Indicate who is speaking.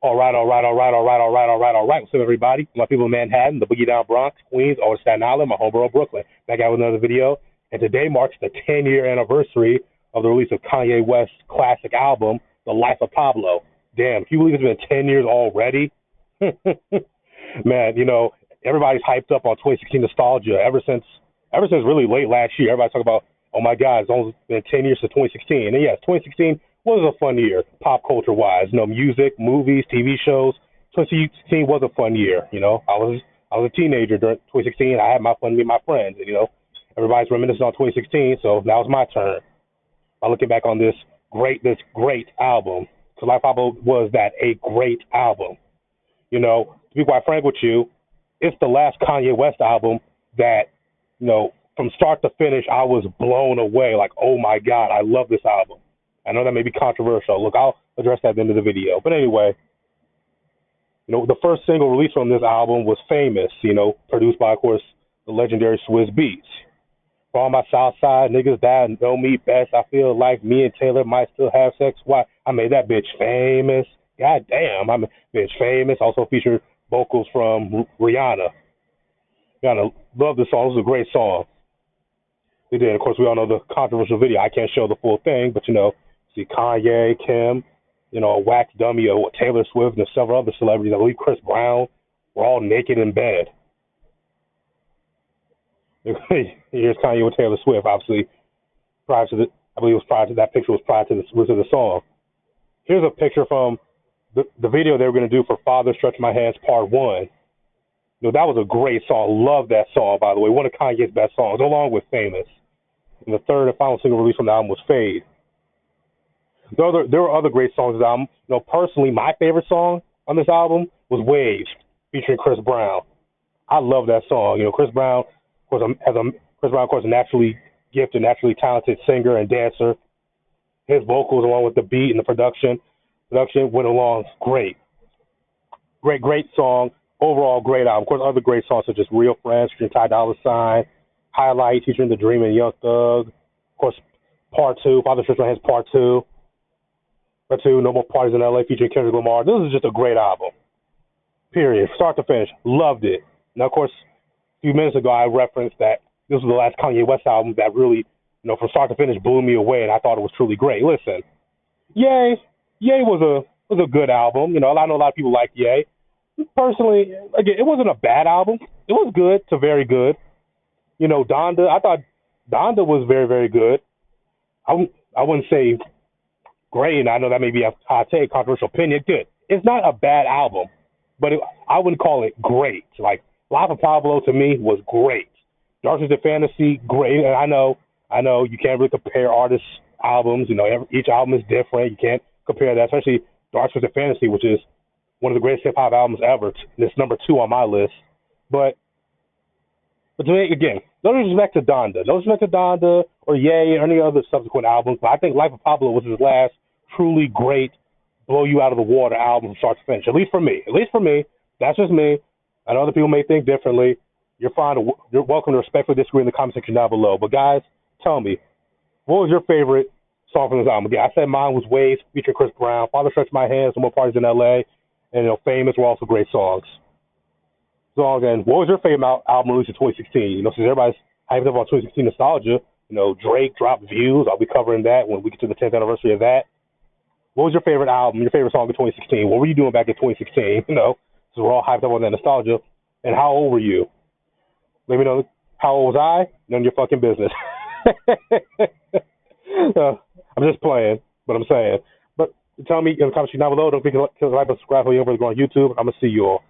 Speaker 1: All right. What's up, everybody? My people in Manhattan, the Boogie Down Bronx, Queens, or Staten Island, my homeborough, Brooklyn. Back out with another video. And today marks the 10-year anniversary of the release of Kanye West's classic album, The Life of Pablo. Damn, can you believe it's been 10 years already? Man, everybody's hyped up on 2016 nostalgia ever since really late last year. Everybody's talking about, oh my God, it's only been 10 years to 2016. And yes, 2016 was a fun year, pop culture wise. Music, movies, TV shows. 2016 was a fun year. I was a teenager during 2016. I had my fun with my friends. And, everybody's reminiscing on 2016. So now it's my turn. I'm looking back on this great album. Because Life Pablo was a great album. To be quite frank with you, it's the last Kanye West album that, from start to finish, I was blown away. Like, oh my God, I love this album. I know that may be controversial. Look, I'll address that at the end of the video. But anyway, the first single released from this album was Famous, produced by, of course, the legendary Swizz Beatz. For all my Southside niggas that know me best, I feel like me and Taylor might still have sex. Why? I made that bitch famous. God damn, I'm a bitch famous. Also featured vocals from Rihanna. Rihanna, love the song. It was a great song. We did. Of course, we all know the controversial video. I can't show the full thing, but, see Kanye, Kim, a wax dummy, Taylor Swift, and several other celebrities. I believe Chris Brown were all naked in bed. Here's Kanye with Taylor Swift, obviously, I believe it was prior to that picture was prior to the song. Here's a picture from the video they were going to do for Father Stretch My Hands Part 1. That was a great song. Love that song, by the way. One of Kanye's best songs, along with Famous. And the third and final single released from the album was Fade. There were other great songs on this album. Personally, my favorite song on this album was Waves, featuring Chris Brown. I love that song. Chris Brown, of course, a naturally gifted, naturally talented singer and dancer. His vocals, along with the beat and the production went along great. Great song. Overall, great album. Of course, other great songs such as Real Friends, featuring Ty Dolla $ign, Highlight, featuring The Dream and Young Thug. Of course, Part 2, Father Stretch My Hands Part 2. Part 2, No More Parties in LA, featuring Kendrick Lamar. This is just a great album. Period. Start to finish. Loved it. Now, of course, a few minutes ago, I referenced that this was the last Kanye West album that really, from start to finish, blew me away, and I thought it was truly great. Listen, Ye was a good album. I know a lot of people like Ye. Personally, again, it wasn't a bad album. It was good to very good. Donda, I thought Donda was very, very good. I wouldn't say great, and I know that may be a hot take, controversial opinion. Good. It's not a bad album, but I wouldn't call it great. Like, Life of Pablo, to me, was great. Dark Twisted Fantasy, great. And I know you can't really compare artists' albums. Each album is different. You can't compare that, especially Dark Twisted Fantasy, which is one of the greatest hip-hop albums ever. It's number 2 on my list. But to me, again, no disrespect to Donda or Ye or any other subsequent albums, but I think Life of Pablo was his last truly great, blow you out of the water album from start to finish. At least for me. That's just me. I know other people may think differently. You're fine. You're welcome to respectfully disagree in the comment section down below. But guys, tell me, what was your favorite song from this album? Again, I said mine was Waves, featuring Chris Brown. Father Stretch My Hands, No More Parties in LA. And, Famous were also great songs. So, again, what was your favorite album released in 2016? Since everybody's hyped up on 2016 nostalgia, Drake dropped Views. I'll be covering that when we get to the 10th anniversary of that. What was your favorite album, your favorite song in 2016? What were you doing back in 2016? So we're all hyped up on that nostalgia. And how old were you? Let me know how old was I? None of your fucking business. I'm just playing, but I'm saying. But tell me in the comments down below. Don't forget to like and subscribe if you're over on YouTube. I'm going to see you all.